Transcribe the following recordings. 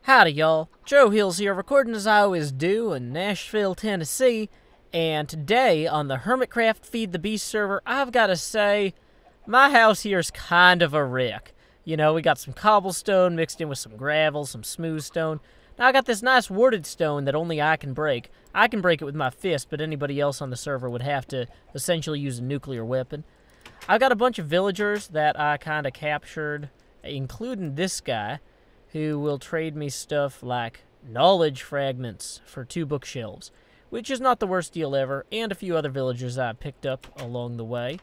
Howdy y'all, Joe Hills here, recording as I always do in Nashville, Tennessee, and today on the Hermitcraft Feed the Beast server, I've got to say, my house here is kind of a wreck. You know, we got some cobblestone mixed in with some gravel, some smooth stone. Now I got this nice warded stone that only I can break. I can break it with my fist, but anybody else on the server would have to essentially use a nuclear weapon. I've got a bunch of villagers that I kind of captured, including this guy, who will trade me stuff like knowledge fragments for 2 bookshelves, which is not the worst deal ever, and a few other villagers I picked up along the way.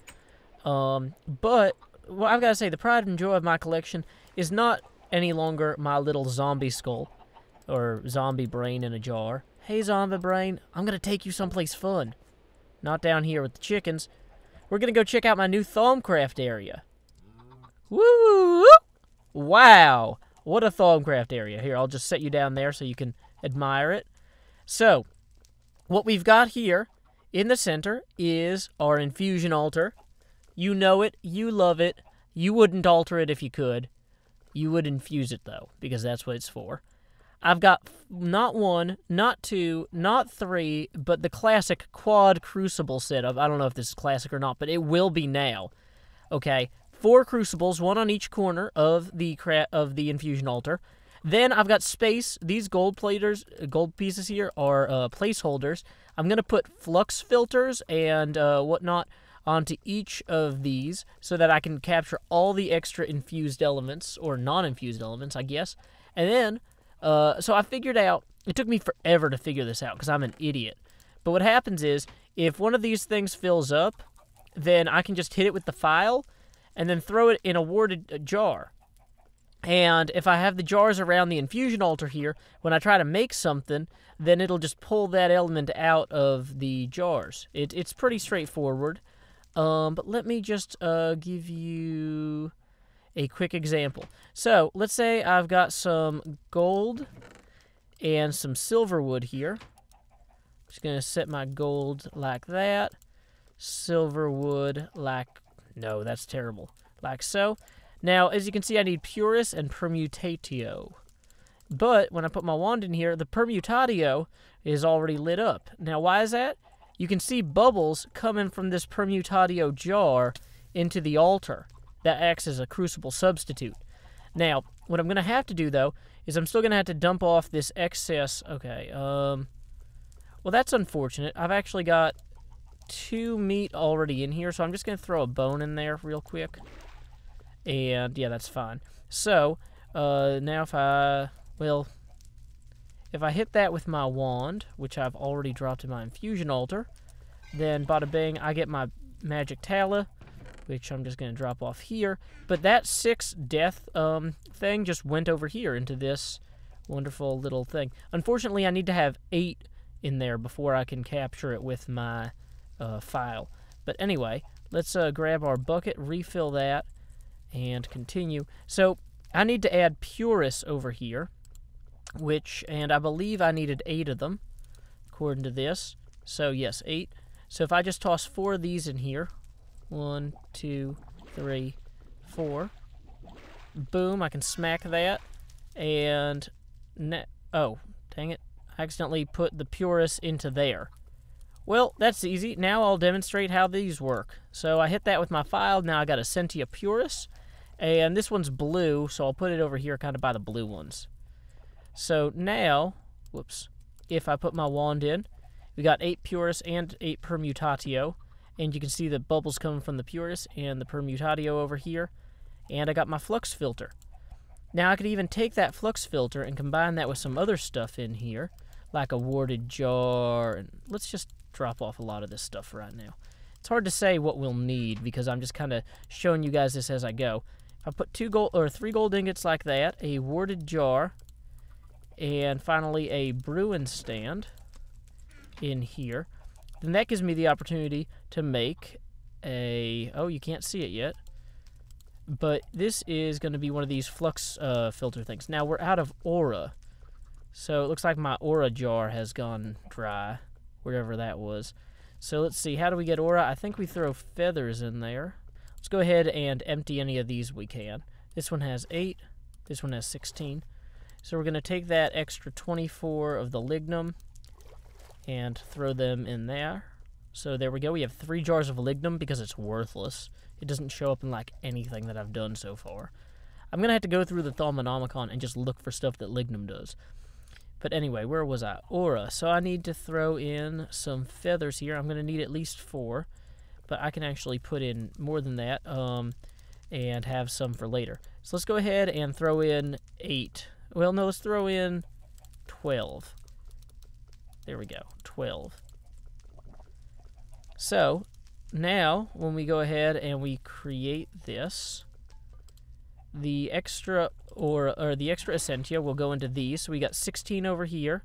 But well, I've got to say, the pride and joy of my collection is not any longer my little zombie skull, or zombie brain in a jar. Hey, zombie brain, I'm going to take you someplace fun. Not down here with the chickens. We're going to go check out my new Thaumcraft area. Woo! Wow! What a Thaumcraft area. Here, I'll just set you down there so you can admire it. So, what we've got here in the center is our Infusion altar. You know it. You love it. You wouldn't alter it if you could. You would infuse it, though, because that's what it's for. I've got not 1, not 2, not 3, but the classic quad crucible setup. I don't know if this is classic or not, but it will be now. Okay, 4 crucibles, 1 on each corner of the infusion altar. Then I've got space. These gold pieces here are placeholders. I'm going to put flux filters and whatnot onto each of these so that I can capture all the extra infused elements, or non-infused elements, I guess. And then, so I figured out, it took me forever to figure this out because I'm an idiot. But what happens is, if one of these things fills up, then I can just hit it with the file and then throw it in a warded jar. And if I have the jars around the infusion altar here, when I try to make something, then it'll just pull that element out of the jars. It's pretty straightforward. But let me just give you a quick example. So, let's say I've got some gold and some silver wood here. I'm just going to set my gold like that. Silver wood like... No, that's terrible. Like so. Now, as you can see, I need Purus and Permutatio. But when I put my wand in here, the Permutatio is already lit up. Now, why is that? You can see bubbles coming from this Permutatio jar into the altar. That acts as a crucible substitute. Now, what I'm going to have to do, though, is I'm still going to have to dump off this excess... Okay, well, that's unfortunate. I've actually got 2 meat already in here, so I'm just going to throw a bone in there real quick. And, yeah, that's fine. So, now if I hit that with my wand, which I've already dropped in my infusion altar, then bada bing, I get my magic tala, which I'm just going to drop off here. But that 6 death thing just went over here into this wonderful little thing. Unfortunately, I need to have 8 in there before I can capture it with my file. But anyway, let's grab our bucket, refill that, and continue. So I need to add Purus over here, and I believe I needed 8 of them, according to this. So yes, 8. So if I just toss 4 of these in here, 1, 2, 3, 4, boom, I can smack that, and oh, dang it, I accidentally put the Purus into there. Well, that's easy. Now I'll demonstrate how these work. So I hit that with my file. Now I got Essentia Purus. And this one's blue, so I'll put it over here kind of by the blue ones. So now, whoops, if I put my wand in, we got 8 Purus and 8 Permutatio. And you can see the bubbles coming from the Purus and the Permutatio over here. And I got my flux filter. Now I could even take that flux filter and combine that with some other stuff in here, like a warded jar. And let's just drop off a lot of this stuff right now. It's hard to say what we'll need because I'm just kind of showing you guys this as I go. If I put 3 gold ingots like that, a warded jar, and finally a brewing stand in here, then that gives me the opportunity to make a... Oh, you can't see it yet. But this is going to be one of these flux filter things. Now, we're out of aura. So it looks like my aura jar has gone dry, wherever that was. So let's see, how do we get aura? I think we throw feathers in there. Let's go ahead and empty any of these we can. This one has 8. This one has 16. So we're going to take that extra 24 of the lignum and throw them in there. So there we go. We have 3 jars of lignum because it's worthless. It doesn't show up in like anything that I've done so far. I'm going to have to go through the Thaumonomicon and just look for stuff that lignum does. But anyway, where was I? Aura. So I need to throw in some feathers here. I'm going to need at least 4. But I can actually put in more than that and have some for later. So let's go ahead and throw in 8. Well, no, let's throw in 12. There we go, 12. So now, when we go ahead and we create this, the extra or the extra essentia will go into these. So we got 16 over here,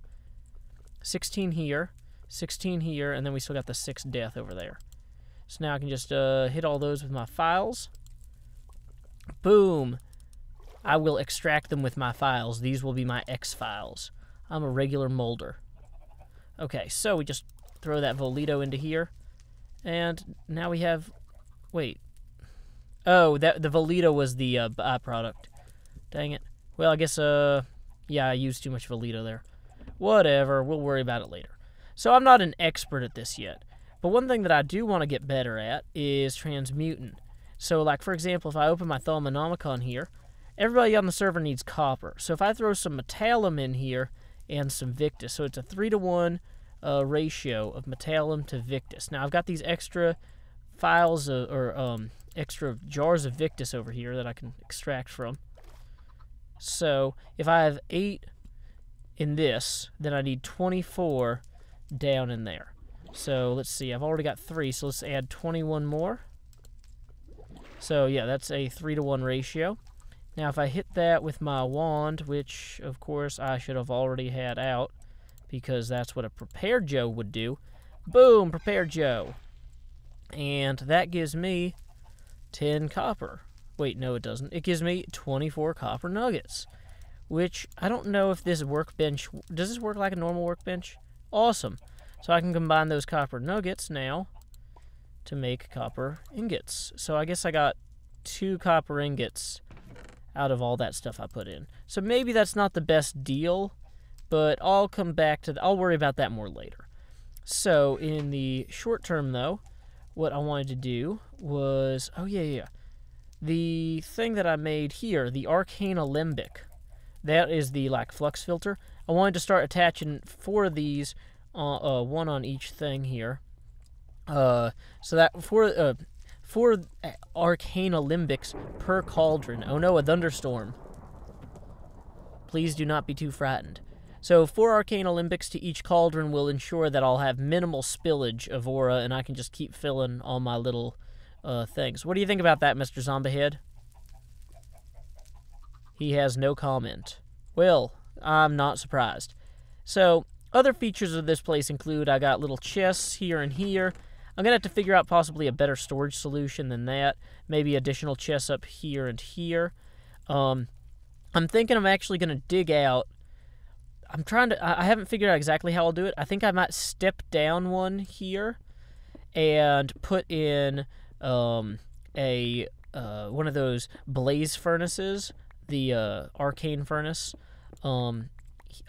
16 here, 16 here, and then we still got the 6 death over there. So now I can just hit all those with my files. Boom! I will extract them with my files. These will be my X files. I'm a regular molder. Okay, so we just throw that Volito into here. And now we have... Wait. Oh, the Volito was the byproduct. Dang it. Well, I guess, yeah, I used too much Volito there. Whatever, we'll worry about it later. So I'm not an expert at this yet. But one thing that I do want to get better at is transmuting. So, like, for example, if I open my Thaumonomicon here, everybody on the server needs copper. So if I throw some metallum in here and some Victus, so it's a 3-to-1 ratio of metallum to Victus. Now, I've got these extra files, extra jars of Victus over here that I can extract from. So if I have 8 in this, then I need 24 down in there. So let's see, I've already got 3, so let's add 21 more. So yeah, that's a 3-to-1 ratio. Now if I hit that with my wand, which of course I should have already had out, because that's what a prepared Joe would do. Boom, prepared Joe. And that gives me 10 copper. Wait, no it doesn't. It gives me 24 copper nuggets, which I don't know if this workbench, does this work like a normal workbench? Awesome. So I can combine those copper nuggets now to make copper ingots. So I guess I got 2 copper ingots out of all that stuff I put in. So maybe that's not the best deal, but I'll come back to I'll worry about that more later. So in the short term though, what I wanted to do was, oh yeah, the thing that I made here, the Arcane Alembic, that is the like flux filter. I wanted to start attaching 4 of these, 1 on each thing here. So that 4 Arcane Alembics per cauldron. Oh no, a thunderstorm. Please do not be too frightened. So 4 Arcane Alembics to each cauldron will ensure that I'll have minimal spillage of aura, and I can just keep filling all my little things. What do you think about that, Mr. Zombiehead? He has no comment. Well, I'm not surprised. So, other features of this place include I got little chests here and here. I'm going to have to figure out possibly a better storage solution than that. Maybe additional chests up here and here. I'm thinking I'm actually going to dig out... I haven't figured out exactly how I'll do it. I think I might step down one here and put in one of those blaze furnaces, the arcane furnace, on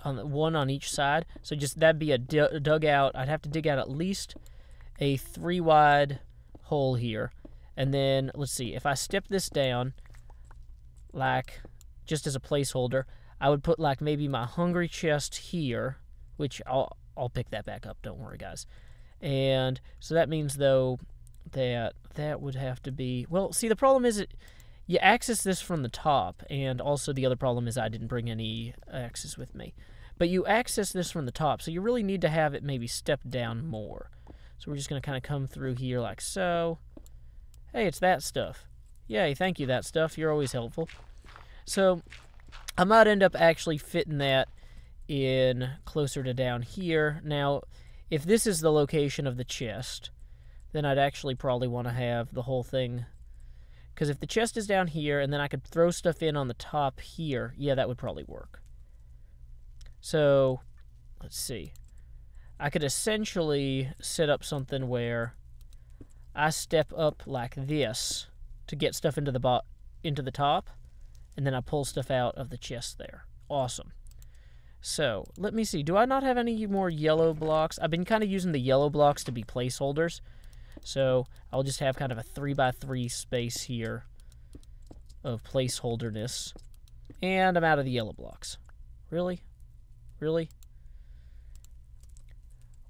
one on each side. So just that'd be a dugout. I'd have to dig out at least a 3-wide hole here, and then let's see, if I step this down, like just as a placeholder, I would put like maybe my hungry chest here, which I'll pick that back up. Don't worry, guys. And so that means though that would have to be, well, see, the problem is you access this from the top, and also the other problem is I didn't bring any axes with me. But you access this from the top, so you really need to have it maybe step down more. So we're just going to kind of come through here like so. Hey, it's that stuff. Yay, thank you, that stuff. You're always helpful. So I might end up actually fitting that in closer to down here. Now, if this is the location of the chest, then I'd actually probably want to have the whole thing, because if the chest is down here and then I could throw stuff in on the top here, yeah, that would probably work. So, let's see. I could essentially set up something where I step up like this to get stuff into the top, and then I pull stuff out of the chest there. Awesome. So, let me see. Do I not have any more yellow blocks? I've been kind of using the yellow blocks to be placeholders. So, I'll just have kind of a 3x3 space here of placeholderness. And I'm out of the yellow blocks. Really? Really?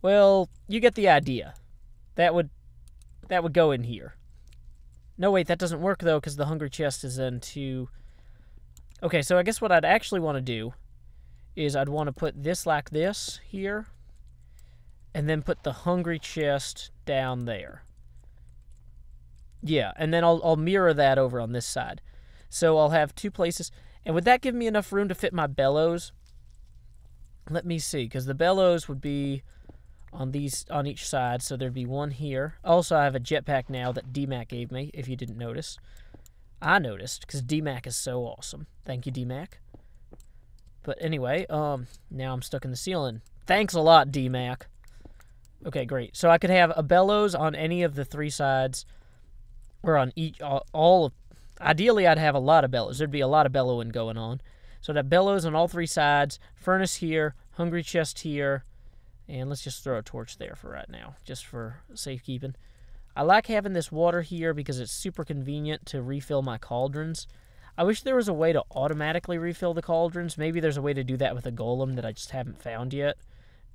Well, you get the idea. That would go in here. No, wait, that doesn't work, though, because the hungry chest is in two. Okay, so I guess what I'd actually want to do is I'd want to put this like this here, and then put the hungry chest down there. Yeah, and then I'll mirror that over on this side. So I'll have two places. And would that give me enough room to fit my bellows? Let me see, because the bellows would be on each side, so there'd be one here. Also, I have a jetpack now that DMAC gave me, if you didn't notice. I noticed, because DMAC is so awesome. Thank you, DMAC. But anyway, now I'm stuck in the ceiling. Thanks a lot, DMAC. Okay, great. So I could have a bellows on any of the three sides, or on ideally, I'd have a lot of bellows. There'd be a lot of bellowing going on. So I'd have bellows on all three sides, furnace here, hungry chest here, and let's just throw a torch there for right now, just for safekeeping. I like having this water here because it's super convenient to refill my cauldrons. I wish there was a way to automatically refill the cauldrons. Maybe there's a way to do that with a golem that I just haven't found yet,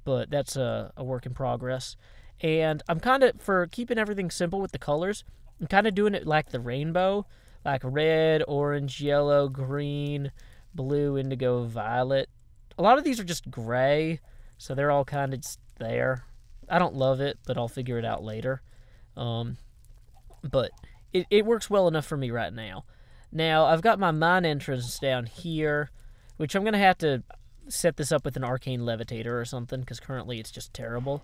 but that's a work in progress. And I'm kind of, for keeping everything simple with the colors, I'm kind of doing it like the rainbow, like red, orange, yellow, green, blue, indigo, violet. A lot of these are just gray, so they're all kind of just there. I don't love it, but I'll figure it out later. But it works well enough for me right now. Now, I've got my mine entrance down here, which I'm going to have to set this up with an arcane levitator or something, because currently it's just terrible.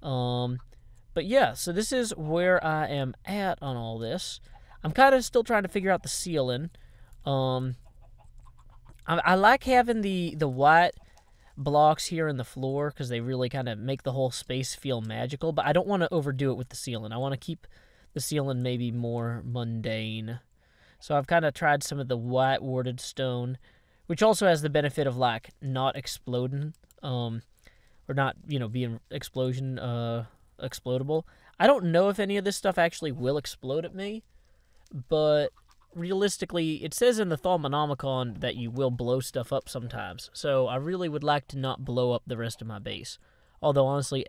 But yeah, so this is where I am at on all this. I'm kind of still trying to figure out the ceiling. I like having the white blocks here in the floor because they really kind of make the whole space feel magical, but I don't want to overdo it with the ceiling. I want to keep the ceiling maybe more mundane. So I've kind of tried some of the white warded stone, which also has the benefit of like not exploding, or not, being explodable. I don't know if any of this stuff actually will explode at me, but realistically, it says in the Thaumonomicon that you will blow stuff up sometimes, so I really would like to not blow up the rest of my base. Although, honestly,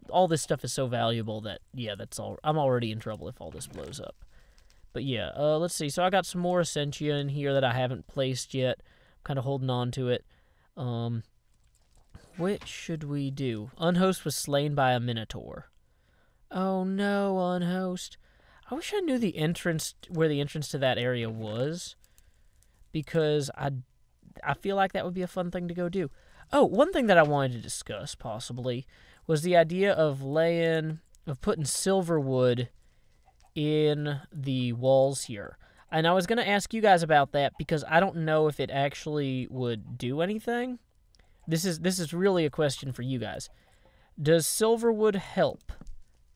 all this stuff is so valuable that, yeah, that's all. I'm already in trouble if all this blows up. But yeah, let's see. So I got some more essentia in here that I haven't placed yet. I'm kind of holding on to it. What should we do? Unhost was slain by a minotaur. Oh no, Unhost. I wish I knew the entrance, where the entrance to that area was, because I feel like that would be a fun thing to go do. Oh, one thing that I wanted to discuss, possibly, was the idea of putting silver wood in the walls here. And I was going to ask you guys about that, because I don't know if it actually would do anything. This is really a question for you guys. Does silver wood help?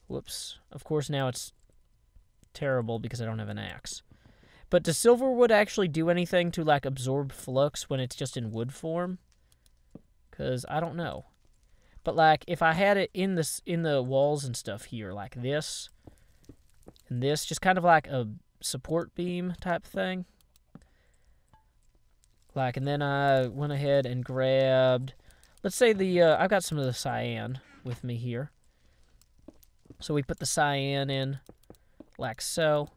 Whoops. Of course, now it's terrible because I don't have an axe. But does silverwood actually do anything to like absorb flux when it's just in wood form? Because I don't know. But like if I had it in the walls and stuff here, like this and this, just kind of like a support beam type thing. Like, and then I went ahead and grabbed, let's say I've got some of the cyan with me here. So we put the cyan in like so.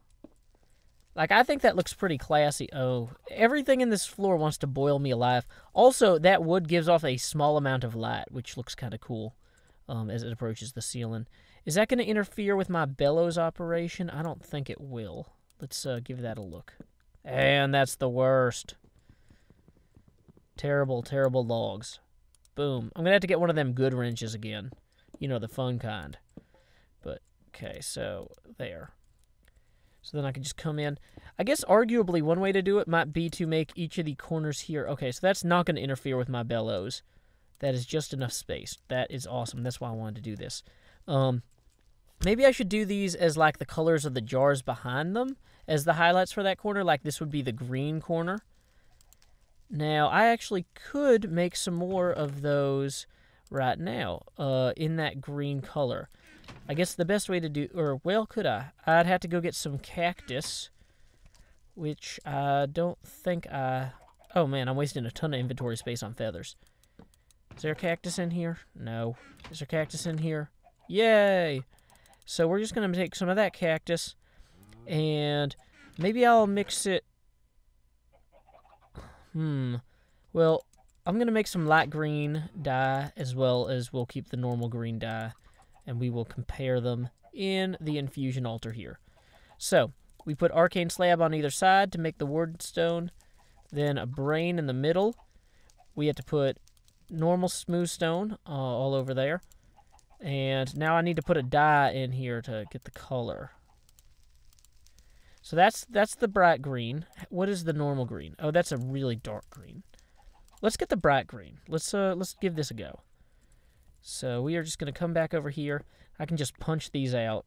Like, I think that looks pretty classy. Oh, everything in this floor wants to boil me alive. Also, that wood gives off a small amount of light, which looks kind of cool as it approaches the ceiling. Is that going to interfere with my bellows operation? I don't think it will. Let's give that a look. And that's the worst. Terrible, terrible logs. Boom. I'm going to have to get one of them good wrenches again. You know, the fun kind. But, okay, so there. So then I can just come in. I guess arguably one way to do it might be to make each of the corners here. Okay, so that's not going to interfere with my bellows. That is just enough space. That is awesome. That's why I wanted to do this. Maybe I should do these as like the colors of the jars behind them as the highlights for that corner. Like this would be the green corner. Now, I actually could make some more of those right now, in that green color. I guess the best way to do, or, well, could I? I'd have to go get some cactus, which I don't think I... Oh, man, I'm wasting a ton of inventory space on feathers. Is there a cactus in here? No. Is there cactus in here? Yay! So we're just going to take some of that cactus, and maybe I'll mix it... Well, I'm going to make some light green dye, as well as we'll keep the normal green dye, and we will compare them in the infusion altar here. So, we put arcane slab on either side to make the word stone, then a brain in the middle. We have to put normal smooth stone all over there. And now I need to put a dye in here to get the color. So that's the bright green. What is the normal green? Oh, that's a really dark green. Let's get the bright green. Let's give this a go. So we are just going to come back over here. I can just punch these out.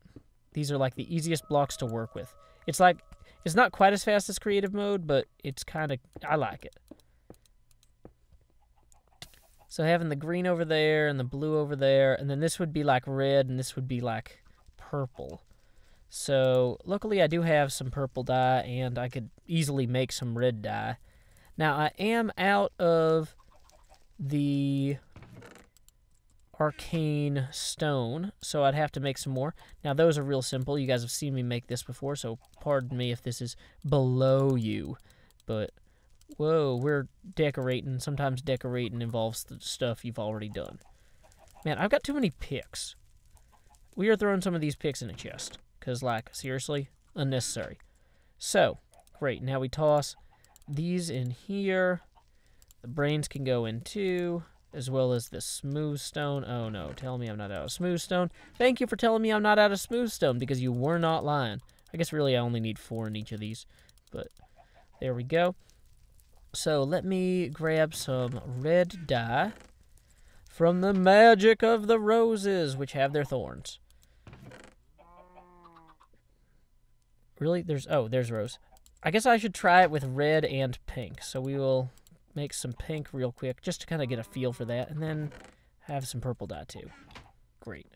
These are like the easiest blocks to work with. It's not quite as fast as creative mode, but it's kind of, I like it. So having the green over there and the blue over there, and then this would be like red and this would be like purple. So luckily I do have some purple dye and I could easily make some red dye. Now I am out of the arcane stone, so I'd have to make some more. Now those are real simple. You guys have seen me make this before, so pardon me if this is below you. But, whoa, we're decorating. Sometimes decorating involves the stuff you've already done. Man, I've got too many picks. We are throwing some of these picks in a chest, because, like, seriously, unnecessary. So, great. Now we toss these in here. The brains can go in too, as well as the smooth stone. Oh no, tell me I'm not out of smooth stone. Thank you for telling me I'm not out of smooth stone, because you were not lying. I guess really I only need 4 in each of these, but there we go. So let me grab some red dye from the magic of the roses, which have their thorns. Really? There's rose. I guess I should try it with red and pink. So we will make some pink real quick, just to kind of get a feel for that, and then have some purple dye too. Great.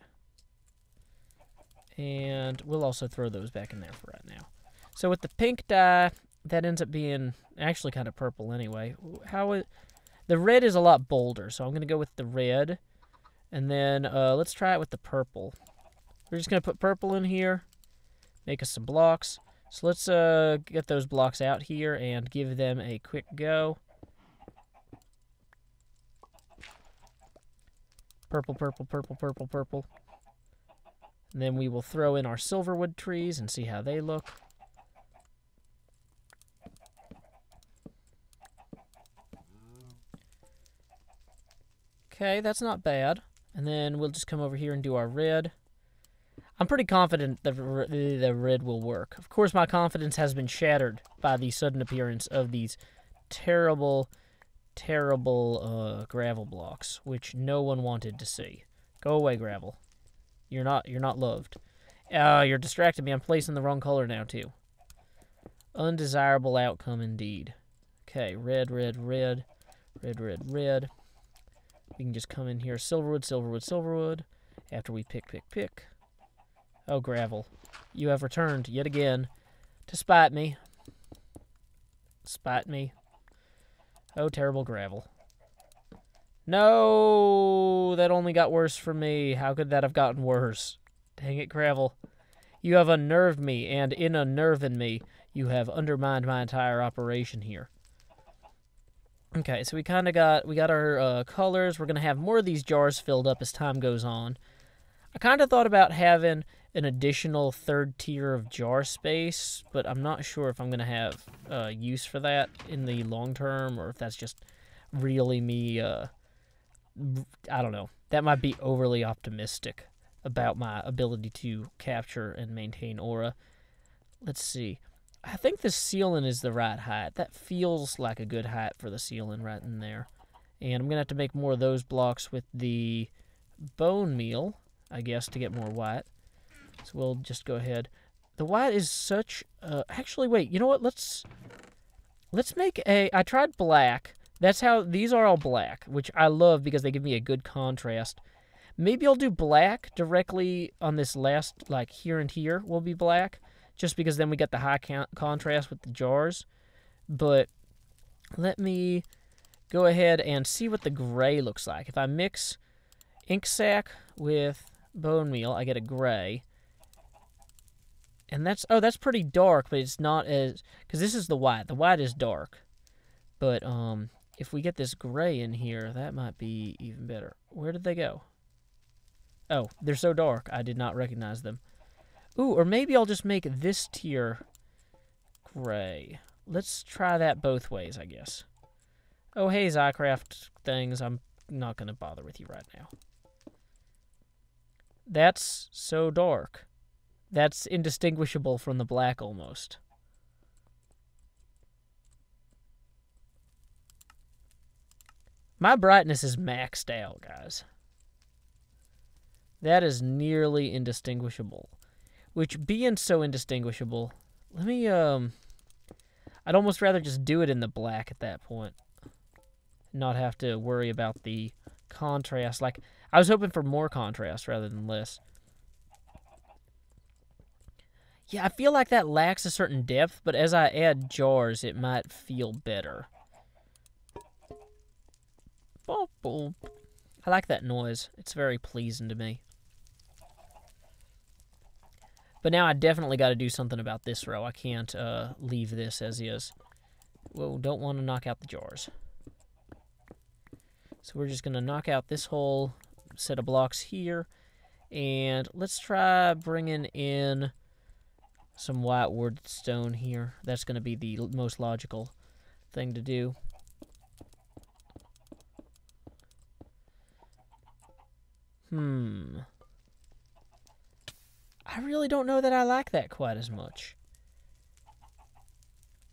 And we'll also throw those back in there for right now. So with the pink dye, that ends up being actually kind of purple anyway. The red is a lot bolder, so I'm going to go with the red. And then let's try it with the purple. We're just going to put purple in here, make us some blocks. So let's get those blocks out here and give them a quick go. Purple, purple, purple, purple, purple. And then we will throw in our silverwood trees and see how they look. Okay, that's not bad. And then we'll just come over here and do our red. I'm pretty confident that the red will work. Of course, my confidence has been shattered by the sudden appearance of these terrible, terrible gravel blocks, which no one wanted to see. Go away, gravel. You're not loved. You're distracting me. I'm placing the wrong color now, too. Undesirable outcome indeed. Okay, red, red, red. Red, red, red. We can just come in here. Silverwood, silverwood, silverwood. After we pick. Oh, gravel. You have returned yet again to spite me. Spite me. Oh, terrible gravel. No! That only got worse for me. How could that have gotten worse? Dang it, gravel. You have unnerved me, and in unnerving me, you have undermined my entire operation here. Okay, so we got our colors. We're going to have more of these jars filled up as time goes on. I kind of thought about having an additional third tier of jar space, but I'm not sure if I'm going to have use for that in the long term, or if that's just really me, I don't know. That might be overly optimistic about my ability to capture and maintain aura. Let's see. I think the ceiling is the right height. That feels like a good height for the ceiling right in there. And I'm going to have to make more of those blocks with the bone meal, I guess, to get more white. So we'll just go ahead. The white is such... actually, wait. You know what? Let's Let's make a... I tried black. That's how... These are all black, which I love because they give me a good contrast. Maybe I'll do black directly on this last, like, here and here will be black, just because then we get the high contrast with the jars. But let me go ahead and see what the gray looks like. If I mix ink sac with bone meal, I get a gray. And that's, oh, that's pretty dark, but it's not as, because this is the white. The white is dark. But if we get this gray in here, that might be even better. Where did they go? Oh, they're so dark, I did not recognize them. Ooh, or maybe I'll just make this tier gray. Let's try that both ways, I guess. Oh, hey, Thaumcraft things, I'm not going to bother with you right now. That's so dark. That's indistinguishable from the black almost. My brightness is maxed out, guys. That is nearly indistinguishable. Which, being so indistinguishable, let me, I'd almost rather just do it in the black at that point. Not have to worry about the contrast. Like, I was hoping for more contrast rather than less. Yeah, I feel like that lacks a certain depth, but as I add jars, it might feel better. Boop, boop. I like that noise. It's very pleasing to me. But now I definitely got to do something about this row. I can't leave this as is. Whoa, don't want to knock out the jars. So we're just going to knock out this whole set of blocks here. And let's try bringing in some white wood stone here. That's going to be the most logical thing to do. I really don't know that I like that quite as much.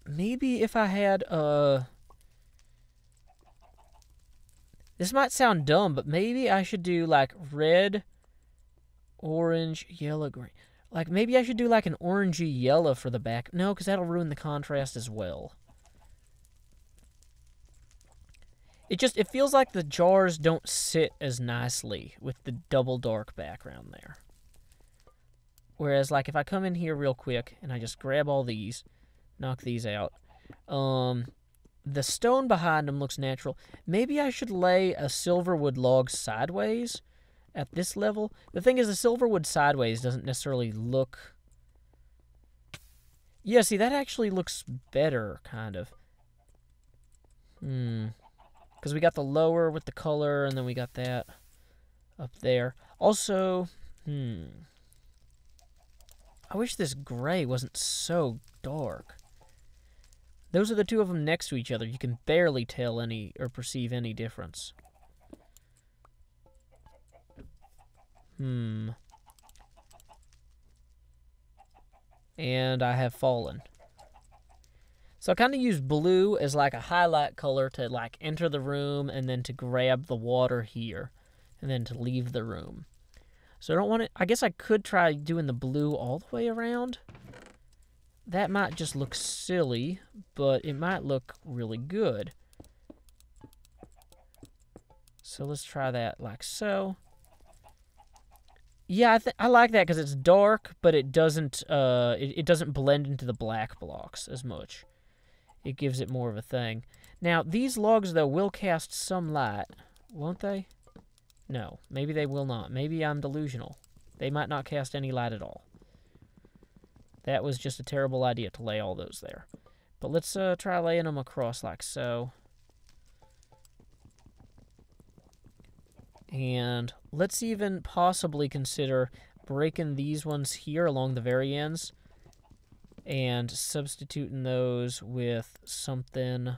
Maybe if I had, this might sound dumb, but maybe I should do, like, red, orange, yellow, green. Like, maybe I should do, like, an orangey yellow for the back. No, because that'll ruin the contrast as well. It feels like the jars don't sit as nicely with the double dark background there. Whereas, like, if I come in here real quick and I just grab all these, knock these out, the stone behind them looks natural. Maybe I should lay a silverwood log sideways at this level. The thing is, the silverwood sideways doesn't necessarily look... Yeah, see, that actually looks better, kind of. Because we got the lower with the color, and then we got that up there. Also, I wish this gray wasn't so dark. Those are the two of them next to each other. You can barely tell any or perceive any difference. And I have fallen. So I kind of use blue as like a highlight color to like enter the room and then to grab the water here and then to leave the room. So I don't want it, I guess I could try doing the blue all the way around. That might just look silly, but it might look really good. So let's try that like so. Yeah, I like that because it's dark, but it doesn't blend into the black blocks as much. It gives it more of a thing. Now, these logs, though, will cast some light, won't they? No, maybe they will not. Maybe I'm delusional. They might not cast any light at all. That was just a terrible idea to lay all those there. But let's try laying them across like so. And let's even possibly consider breaking these ones here along the very ends and substituting those with something.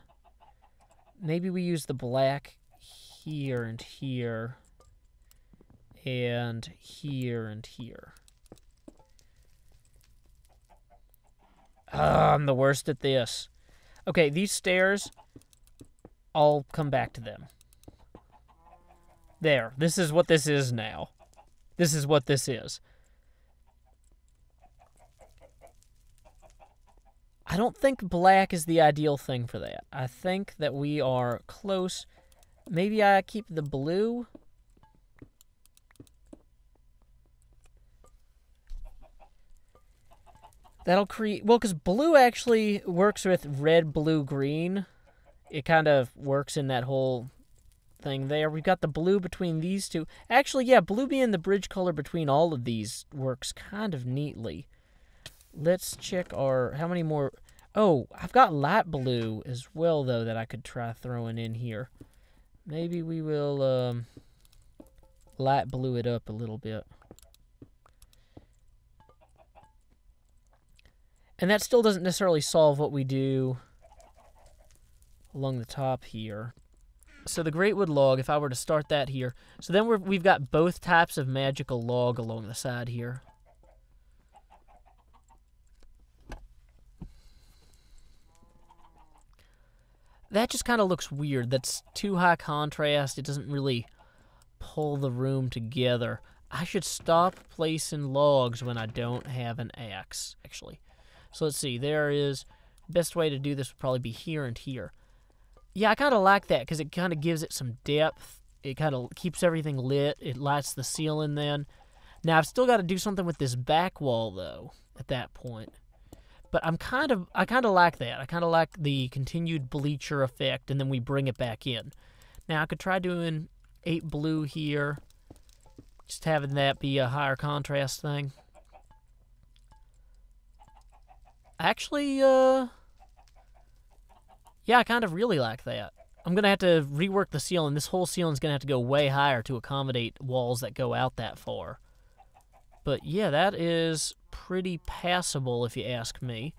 Maybe we use the black here and here and here and here. I'm the worst at this. Okay, these stairs, I'll come back to them. There, this is what this is now. This is what this is. I don't think black is the ideal thing for that. I think that we are close. Maybe I keep the blue. That'll create... Well, because blue actually works with red, blue, green. It kind of works in that whole thing there. We've got the blue between these two. Actually, yeah, blue being the bridge color between all of these works kind of neatly. Let's check our... How many more... Oh, I've got light blue as well, though, that I could try throwing in here. Maybe we will light blue it up a little bit. And that still doesn't necessarily solve what we do along the top here. So the great wood log, if I were to start that here. So then we've got both types of magical log along the side here. That just kind of looks weird. That's too high contrast. It doesn't really pull the room together. I should stop placing logs when I don't have an axe, actually. So let's see. There is... Best way to do this would probably be here and here. Yeah, I kind of like that because it kind of gives it some depth. It kind of keeps everything lit. It lights the ceiling then. Now, I've still got to do something with this back wall, though, at that point. But I kind of like that. I kind of like the continued bleacher effect, and then we bring it back in. Now, I could try doing 8 blue here. Just having that be a higher contrast thing. Actually, yeah, I kind of really like that. I'm going to have to rework the ceiling. This whole ceiling's going to have to go way higher to accommodate walls that go out that far. But yeah, that is pretty passable if you ask me.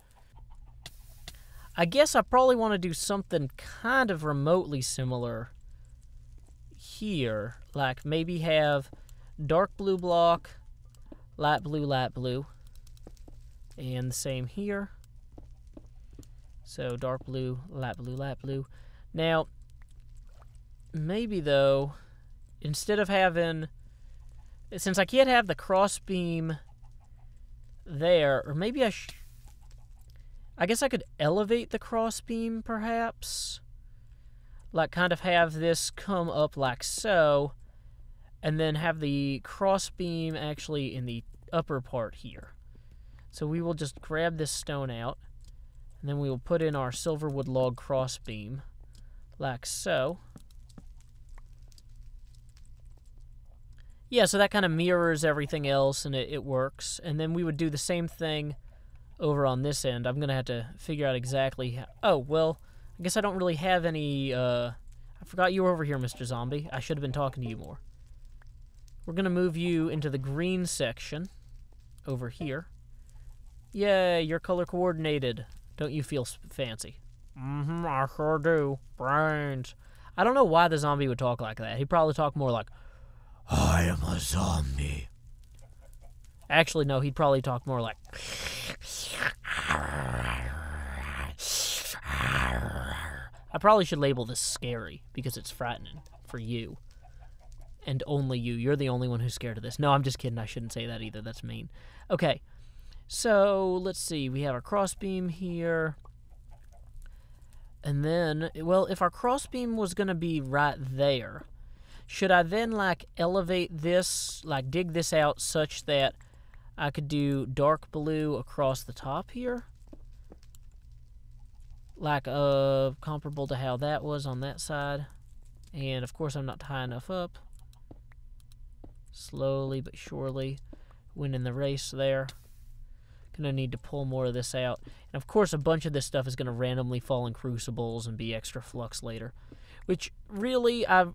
I guess I probably want to do something kind of remotely similar here. Like maybe have dark blue block, light blue. And the same here. So dark blue, light blue. Now, maybe though, instead of having... Since I can't have the crossbeam there, or maybe I guess I could elevate the crossbeam, perhaps. Like, kind of have this come up like so, and then have the crossbeam actually in the upper part here. So we will just grab this stone out, and then we will put in our silverwood log crossbeam, like so. Yeah, so that kind of mirrors everything else, and it works. And then we would do the same thing over on this end. I'm going to have to figure out exactly how... Oh, well, I guess I don't really have any... I forgot you were over here, Mr. Zombie. I should have been talking to you more. We're going to move you into the green section over here. Yay, you're color coordinated. Don't you feel fancy? Mm-hmm, I sure do. Brains. I don't know why the zombie would talk like that. He'd probably talk more like... I am a zombie. Actually, no, he'd probably talk more like... I probably should label this scary, because it's frightening for you. And only you. You're the only one who's scared of this. No, I'm just kidding. I shouldn't say that either. That's mean. Okay, so let's see. We have our crossbeam here. And then, well, if our crossbeam was going to be right there... Should I then, like, elevate this, like, dig this out such that I could do dark blue across the top here? Like, comparable to how that was on that side. And, of course, I'm not high enough up. Slowly but surely winning the race there. Gonna need to pull more of this out. And, of course, a bunch of this stuff is gonna randomly fall in crucibles and be extra flux later. Which, really, I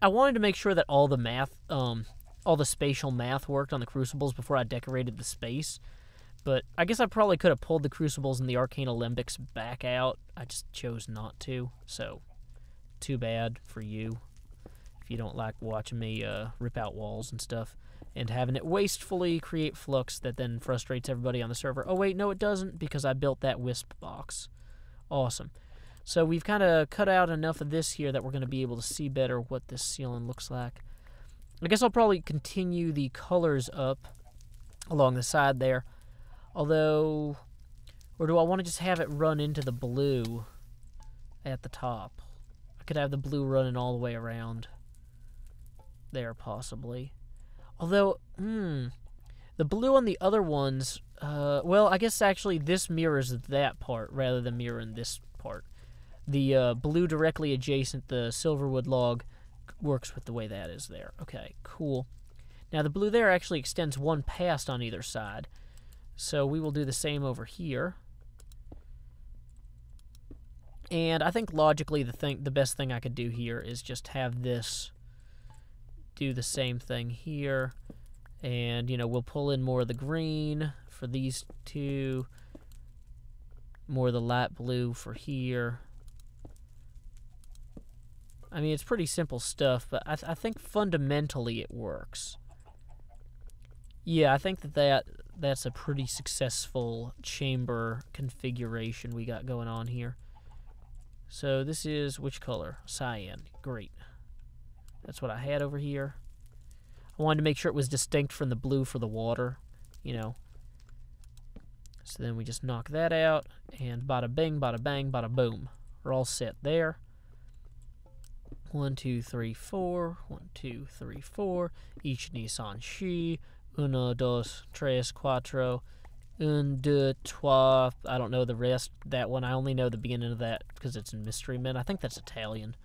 wanted to make sure that all the math, all the spatial math worked on the crucibles before I decorated the space. But I guess I probably could have pulled the crucibles and the arcane alembics back out. I just chose not to, so too bad for you if you don't like watching me rip out walls and stuff and having it wastefully create flux that then frustrates everybody on the server. Oh, wait, no, it doesn't, because I built that wisp box. Awesome. So we've kind of cut out enough of this here that we're going to be able to see better what this ceiling looks like. I guess I'll probably continue the colors up along the side there. Although, Or do I want to just have it run into the blue at the top? I could have the blue running all the way around there, possibly. Although, the blue on the other ones, well, I guess actually this mirrors that part rather than mirroring this part. The blue directly adjacent the silverwood log works with the way that is there. Okay, cool. Now the blue there actually extends one past on either side. So we will do the same over here. And I think logically the best thing I could do here is just have this do the same thing here. And, you know, we'll pull in more of the green for these two. More of the light blue for here. I mean, it's pretty simple stuff, but I think fundamentally it works. Yeah, I think that's a pretty successful chamber configuration we got going on here. So this is which color? Cyan. Great. That's what I had over here. I wanted to make sure it was distinct from the blue for the water, you know. So then we just knock that out, and bada bing, bada bang, bada boom. We're all set there. 1, 2, 3, 4. 1, 2, 3, 4. Ich Nissan Shi. 1, 2, 3, 4. 1, 2, 3. I don't know the rest. That one, I only know the beginning of that because it's in Mystery Men. I think that's Italian.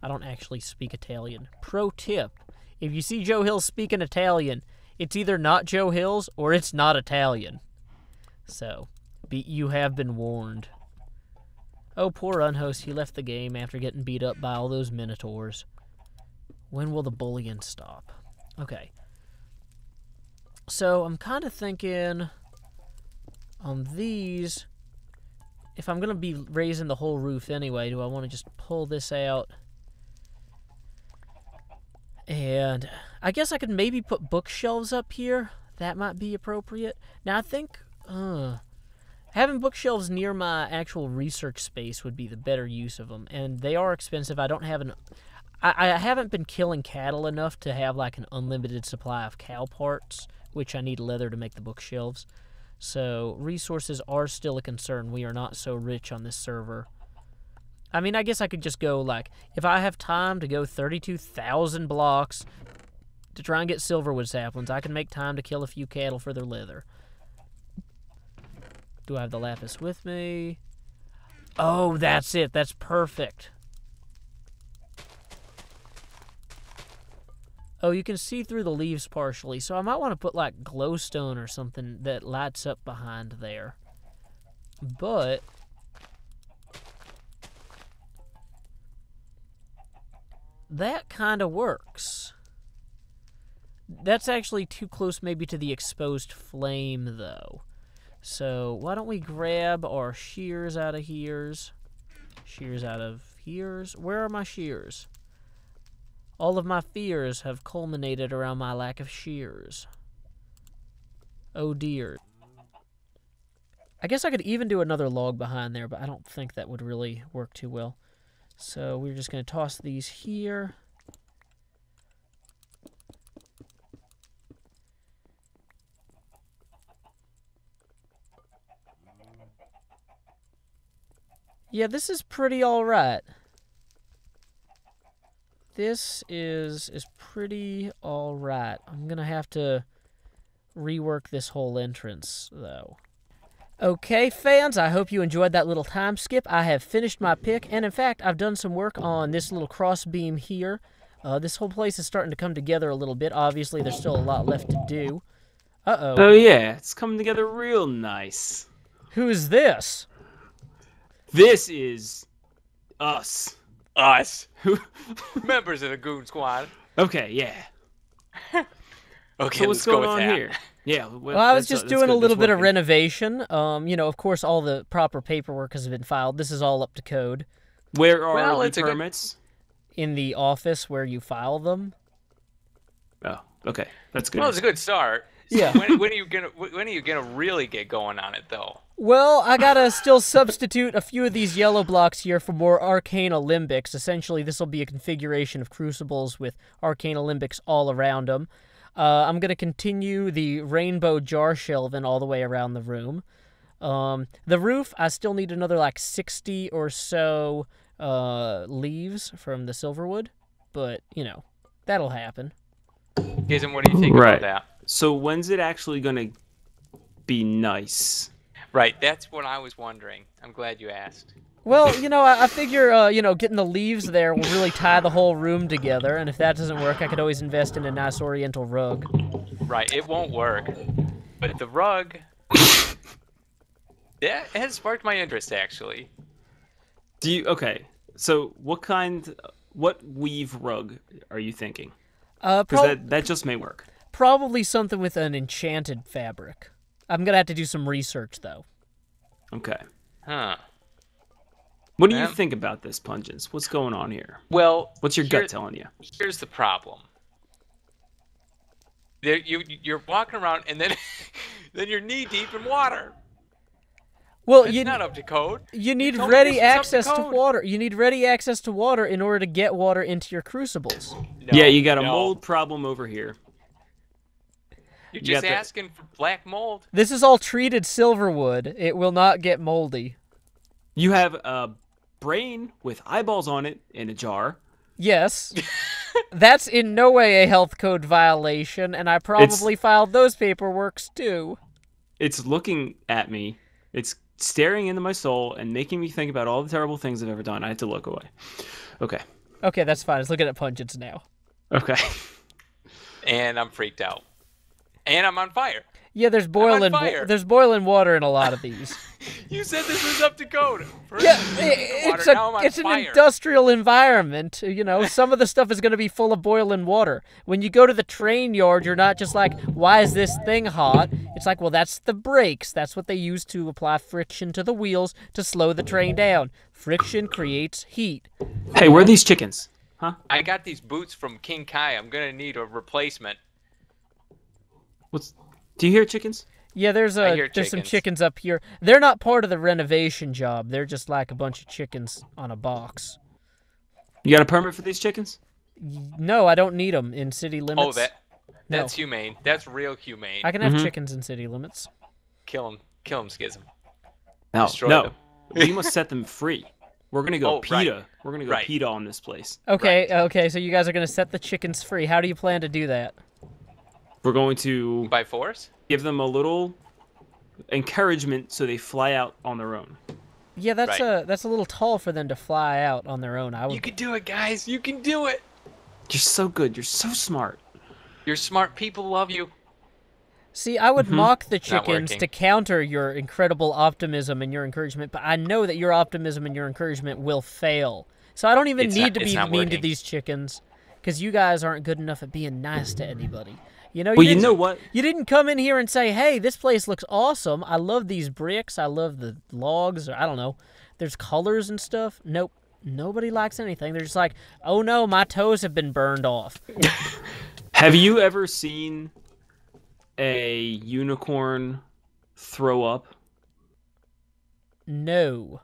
I don't actually speak Italian. Pro tip. If you see Joe Hill speaking Italian, it's either not Joe Hills or it's not Italian. So, you have been warned. Oh, poor Unhost. He left the game after getting beat up by all those Minotaurs. When will the bullying stop? Okay. So, I'm kind of thinking on these, if I'm going to be raising the whole roof anyway, do I want to just pull this out? And I guess I could maybe put bookshelves up here. That might be appropriate. Now, I think having bookshelves near my actual research space would be the better use of them. And they are expensive. I don't have I haven't been killing cattle enough to have like an unlimited supply of cow parts, which I need leather to make the bookshelves. So resources are still a concern. We are not so rich on this server. I mean, I guess I could just go, like, if I have time to go 32,000 blocks to try and get silverwood saplings, I can make time to kill a few cattle for their leather. Do I have the lapis with me? Oh, that's it. That's perfect. Oh, you can see through the leaves partially, so I might want to put, like, glowstone or something that lights up behind there. But that kind of works. That's actually too close maybe to the exposed flame, though. So why don't we grab our shears out of here's? Shears out of here's? Where are my shears? All of my fears have culminated around my lack of shears. Oh dear. I guess I could even do another log behind there, but I don't think that would really work too well. So we're just going to toss these here. Yeah, this is pretty alright. This is pretty alright. I'm going to have to rework this whole entrance, though. Okay, fans, I hope you enjoyed that little time skip. I have finished my pick, and in fact, I've done some work on this little cross beam here. This whole place is starting to come together a little bit. Obviously, there's still a lot left to do. Uh-oh. Oh, yeah, it's coming together real nice. Who's this? This is us. Us. Members of the Goon Squad. Okay, yeah. Okay, so what's going on here? Yeah. Well, I was just doing a little bit of renovation. You know, of course, all the proper paperwork has been filed. This is all up to code. Where are the permits? In the office where you file them. Oh, okay, that's good. Well, it's a good start. Yeah. When are you gonna really get going on it though? Well, I gotta still substitute a few of these yellow blocks here for more arcane alembics. Essentially, this will be a configuration of crucibles with arcane alembics all around them. I'm going to continue the rainbow jar shelving all the way around the room. The roof, I still need another like 60 or so leaves from the silverwood, but you know, that'll happen. Jason, what do you think about that? So when's it actually gonna be nice? Right, that's what I was wondering. I'm glad you asked. Well, you know, I figure, you know, getting the leaves there will really tie the whole room together, and if that doesn't work, I could always invest in a nice oriental rug. Right, it won't work. But the rug, that has sparked my interest, actually. Okay, so what weave rug are you thinking? Because that just may work. Probably something with an enchanted fabric. I'm gonna have to do some research, though. Okay. Huh. What do you think about this, Pungence? What's going on here? Well, what's your gut telling you? Here's the problem. You're walking around, and then then you're knee deep in water. Well, it's not up to code. You need ready access to water. You need ready access to water in order to get water into your crucibles. Yeah, you got a mold problem over here. You're just asking for black mold. This is all treated silverwood. It will not get moldy. You have a brain with eyeballs on it in a jar. Yes. That's in no way a health code violation, and I probably filed those paperworks too. It's looking at me. It's staring into my soul and making me think about all the terrible things I've ever done. I had to look away. Okay. Okay, that's fine. It's looking at Pungence now. Okay. And I'm freaked out. And I'm on fire. Yeah, there's boiling water in a lot of these. You said this was up to code. It's an industrial environment. You know, some of the stuff is going to be full of boiling water. When you go to the train yard, you're not just like, why is this thing hot? It's like, well, that's the brakes. That's what they use to apply friction to the wheels to slow the train down. Friction creates heat. Hey, where are these chickens? Huh? I got these boots from King Kai. I'm going to need a replacement. Do you hear chickens? Yeah, there's some chickens up here. They're not part of the renovation job. They're just like a bunch of chickens on a box. You got a permit for these chickens? No, I don't need them in city limits. Oh, that's humane. That's real humane. I can have chickens in city limits. Kill them, Schism. No, destroy them. We must set them free. We're gonna go PETA. Right. We're gonna go PETA on this place. Okay, okay. So you guys are gonna set the chickens free. How do you plan to do that? We're going to by force give them a little encouragement so they fly out on their own. Yeah, that's a little tall for them to fly out on their own. You can do it, guys. You can do it. You're so good. You're so smart. You're smart. People love you. See, I would mock the chickens to counter your incredible optimism and your encouragement, but I know that your optimism and your encouragement will fail. So I don't even need to be mean to these chickens, because you guys aren't good enough at being nice to anybody. You know, you know what? You didn't come in here and say, hey, this place looks awesome. I love these bricks. I love the logs. Or I don't know. There's colors and stuff. Nope. Nobody likes anything. They're just like, oh, no, my toes have been burned off. Have you ever seen a unicorn throw up? No.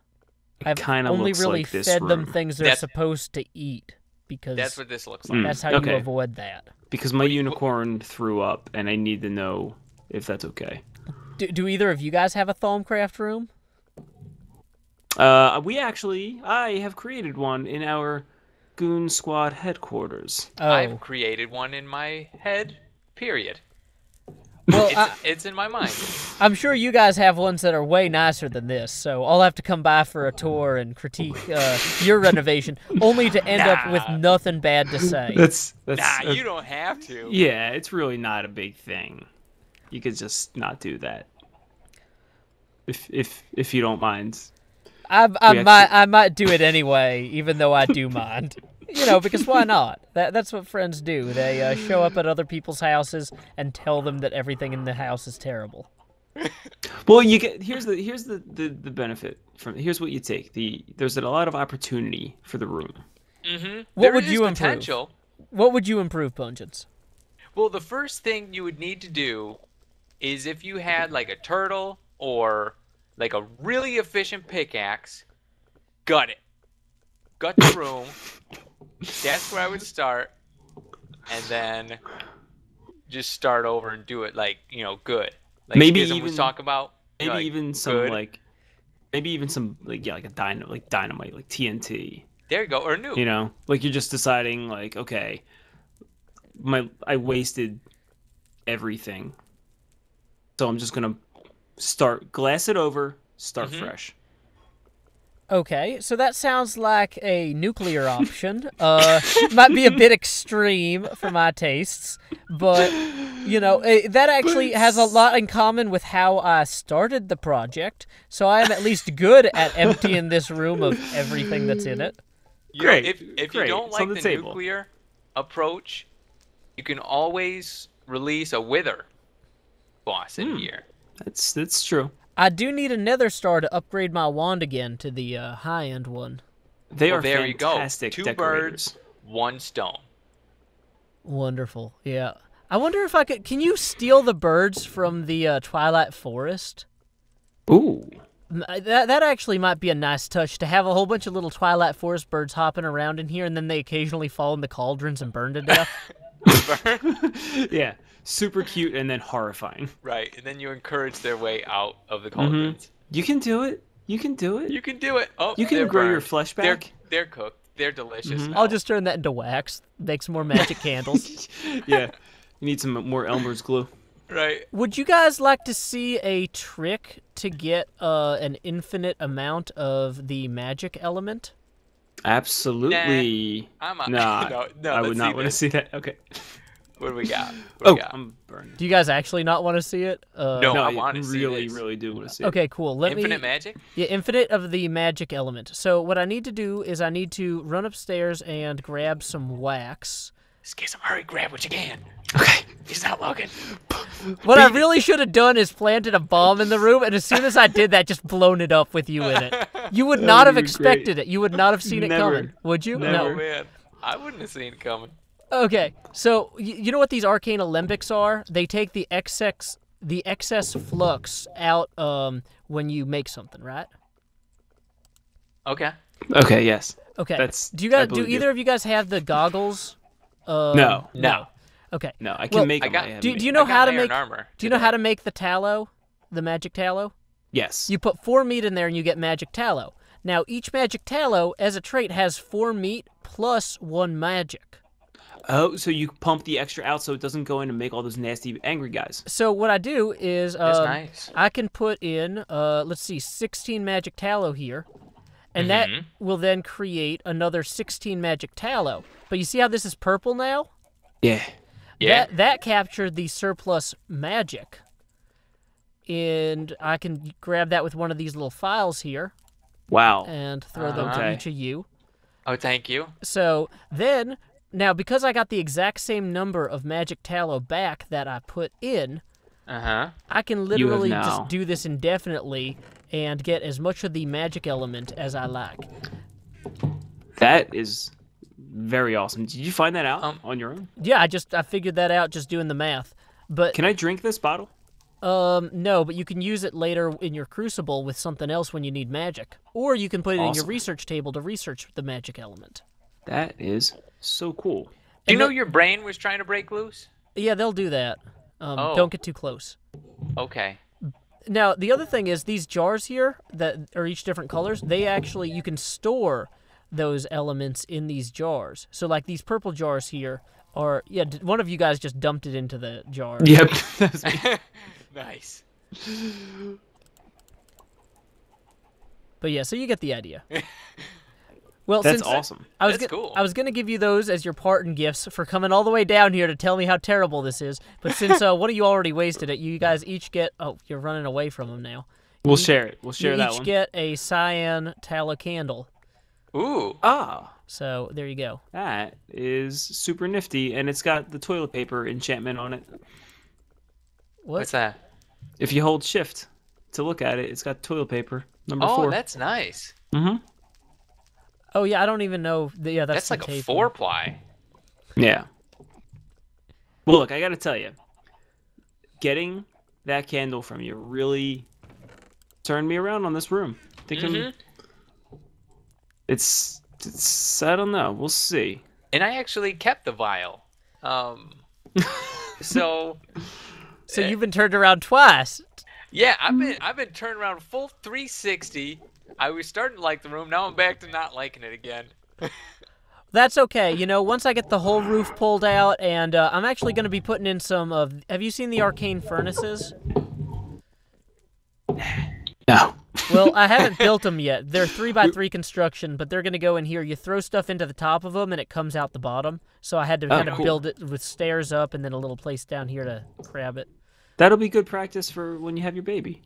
I've only really fed them things they're supposed to eat. Because that's what this looks like. That's how you avoid that. Because my unicorn threw up, and I need to know if that's okay. Do either of you guys have a Thaumcraft room? I have created one in our Goon Squad headquarters. Oh. I've created one in my head, period. Well, it's in my mind. I'm sure you guys have ones that are way nicer than this, so I'll have to come by for a tour and critique your renovation, only to end up with nothing bad to say. You don't have to. Yeah, it's really not a big thing. You could just not do that, if you don't mind. I might do it anyway, even though I do mind. You know, because why not? That's what friends do. They show up at other people's houses and tell them that everything in the house is terrible. Well, here's the benefit from here's what you take. There's a lot of opportunity for the room. Mm-hmm. What would you improve? What would you improve, Pungence? Well, the first thing you would need to do is if you had like a turtle or like a really efficient pickaxe, gut it. Gut the room. That's where I would start, and then just start over and do it like good. Like maybe Schism was talking about. maybe like, even some good. like, maybe even some like a dynamite, like TNT. There you go, or nuke. You know, like you're just deciding like, okay, I wasted everything, so I'm just gonna glass it over, start fresh. Okay, so that sounds like a nuclear option. Might be a bit extreme for my tastes, but you know that actually has a lot in common with how I started the project. So I am at least good at emptying this room of everything that's in it. Great. If you Great. don't It's on like the the table. nuclear approach, you can always release a wither boss in here. That's true. I do need a nether star to upgrade my wand again to the high-end one. They Well, are there you go. fantastic 2 decorators. birds, 1 stone. Wonderful, yeah. I wonder if I could... Can you steal the birds from the Twilight Forest? Ooh. That actually might be a nice touch, to have a whole bunch of little Twilight Forest birds hopping around in here, and then they occasionally fall in the cauldrons and burn to death. Yeah. Super cute and then horrifying. Right, and then you encourage their way out of the cauldrons. You can do it. You can do it. You can do it. Oh, You can they're grow your burned. flesh back. They're cooked. They're delicious. now. I'll just turn that into wax, make some more magic candles. Yeah. You need some more Elmer's glue. Right. Would you guys like to see a trick to get an infinite amount of the magic element? Absolutely. I'm a, Nah. no, I let's would see not want to this. see that. Okay. What do we got? Oh, I'm burned. Do you guys actually not want to see it? No, No, I I want to see really, this. really do want to see it. Okay, cool. Let Infinite me. magic? Yeah, infinite of the magic element. So what I need to do is I need to run upstairs and grab some wax. Skizum, hurry, grab what you can. Okay. He's not looking. What I really should have done is planted a bomb in the room, and as soon as I did that, just blown it up with you in it. You would not have would've been expected great. it. You would not have seen it Never. coming, would you? Never. Oh, No. man. I wouldn't have seen it coming. Okay, so you know what these arcane alembics are? They take the excess flux out when you make something, right? Okay. Okay. Yes. Okay. That's. Do you guys? I Do believe you. either of you guys have the goggles? No. No. Okay. No. I can Well, make I them. got- I haven't Do made you them. know I got how to iron make? armor Do you know today. how to make the tallow, the magic tallow? Yes. You put 4 meat in there and you get magic tallow. Now each magic tallow, as a trait, has 4 meat plus 1 magic. Oh, so you pump the extra out so it doesn't go in and make all those nasty angry guys. So what I do is That's nice. I can put in let's see, 16 magic tallow here. And that will then create another 16 magic tallow. But you see how this is purple now? Yeah. Yeah. That captured the surplus magic. And I can grab that with one of these little files here Wow. and throw them to Okay. each of you. Oh, thank you. So then, now because I got the exact same number of magic tallow back that I put in, Uh-huh. I can literally now- just do this indefinitely and get as much of the magic element as I like. That is very awesome. Did you find that out on your own? Yeah, I figured that out just doing the math. But Can I drink this bottle? no, but you can use it later in your crucible with something else when you need magic. Or you can put it in your Awesome. research table to research the magic element. That is so cool. Do you And know the- your brain was trying to break loose? Yeah, they'll do that. Oh. Don't get too close. Okay. Now, the other thing is these jars here that are each different colors, they actually, you can store those elements in these jars. So like these purple jars here are, yeah, one of you guys just dumped it into the jar. Yep. That's me. Nice. But yeah, so you get the idea. Well, That's since awesome. I was That's cool. I was gonna give you those as your parting gifts for coming all the way down here to tell me how terrible this is. But since one of you already wasted it, you guys each get. Oh, you're running away from them now. We'll share it. We'll share You that each one. get a cyan tallow candle. Ooh. Ah, So there you go. that is super nifty, and it's got the toilet paper enchantment on it. What's that? If you hold shift to look at it, it's got toilet paper number Oh, 4. that's nice. Mm-hmm. Oh yeah, I don't even know. Yeah, That's the like a tape 4-ply. Yeah. Well, look, I gotta tell you, getting that candle from you really turned me around on this room. Thinking it's I don't know. We'll see. And I actually kept the vial. So So you've been turned around twice. Yeah, I've been turning around full 360. I was starting to like the room. Now I'm back to not liking it again. That's okay. You know, once I get the whole roof pulled out, and I'm actually going to be putting in some of... Have you seen the arcane furnaces? No. Well, I haven't built them yet. They're 3x3 construction, but they're going to go in here. You throw stuff into the top of them, and it comes out the bottom. So I had to kind of build it with stairs up and then a little place down here to grab it. That'll be good practice for when you have your baby.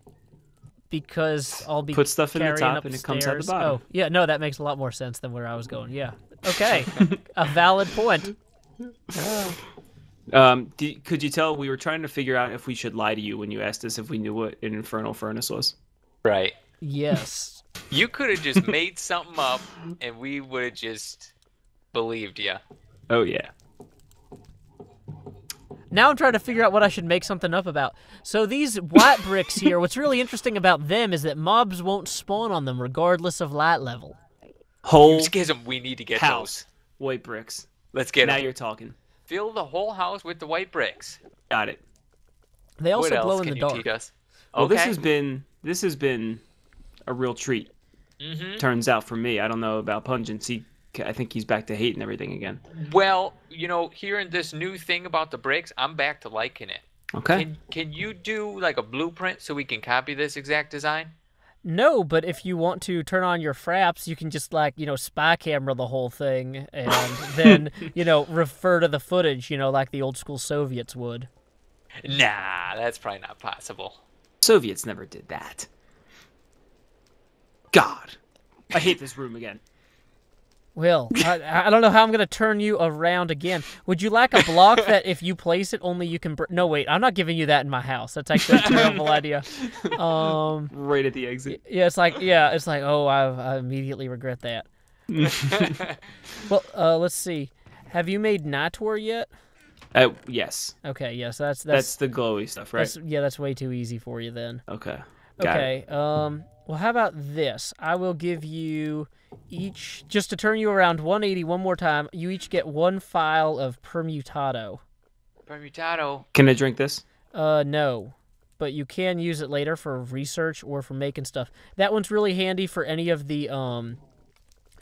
Because I'll be put stuff in the top and upstairs. it comes out the bottom. Oh, yeah, no, that makes a lot more sense than where I was going. Yeah. Okay. A valid point. Could you tell we were trying to figure out if we should lie to you when you asked us if we knew what an infernal furnace was? Right. Yes. You could have just made something up, and we would have just believed you. Oh, yeah. Now I'm trying to figure out what I should make something up about. So these white bricks here, what's really interesting about them is that mobs won't spawn on them regardless of light level. Whole Schism, we need to get house. those. White bricks. Let's get now them. You're talking. Fill the whole house with the white bricks. Got it. They also What glow else in can the you dark. teach us? Well, Okay. this has been a real treat. Turns out for me. I don't know about Pungence. I think he's back to hating everything again. Well, you know, hearing this new thing about the bricks, I'm back to liking it. Okay. Can you do like a blueprint so we can copy this exact design? No, but if you want to turn on your fraps, you can just, like, you know, spy camera the whole thing and then, you know, refer to the footage, you know, like the old school Soviets would. Nah, that's probably not possible. Soviets never did that. God. I hate this room again. Well, I don't know how I'm going to turn you around again. Would you like a block that if you place it, only you can... No, wait, I'm not giving you that in my house. That's actually a terrible idea. Right at the exit. Yeah, it's like, oh, I immediately regret that. Well, let's see. Have you made Nator yet? Yes. Okay, yes, that's the glowy stuff, right? That's way too easy for you then. Okay. Okay, well, how about this? I will give you each, just to turn you around 180 one more time, you each get one file of Permutado. Permutado. Can I drink this? No. But you can use it later for research or for making stuff. That one's really handy for any of the,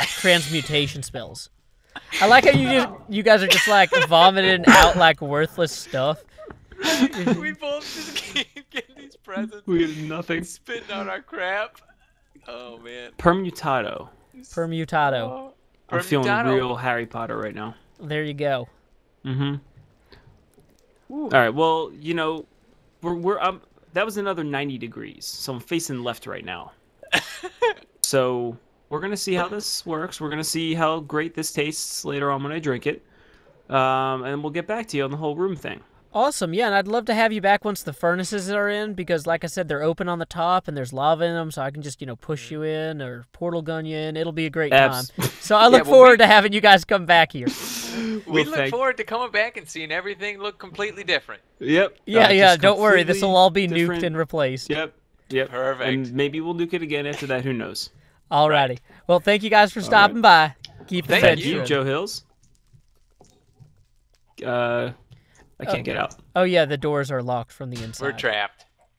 transmutation spells. I like how you guys are just, like, vomiting out, like, worthless stuff. We both just keep getting these presents. We have nothing. Spitting out our crap. Oh, man. Permutado. Permutado. I'm feeling real Harry Potter right now. There you go. All right. Well, you know, we're that was another 90 degrees, so I'm facing left right now. So we're gonna see how this works. We're gonna see how great this tastes later on when I drink it, and we'll get back to you on the whole room thing. Awesome, yeah, and I'd love to have you back once the furnaces are in, because like I said, they're open on the top, and there's lava in them, so I can just, you know, push you in or portal gun you in. It'll be a great time. So I look forward to having you guys come back here. We look forward to coming back and seeing everything look completely different. Yep. Yeah, don't worry. This will all be nuked and replaced. Yep. Perfect. And maybe we'll nuke it again after that. Who knows? Alrighty. Well, thank you guys for stopping by. Keep the Thank you, Joe Hills. I can't get out. Oh, yeah, the doors are locked from the inside. We're trapped.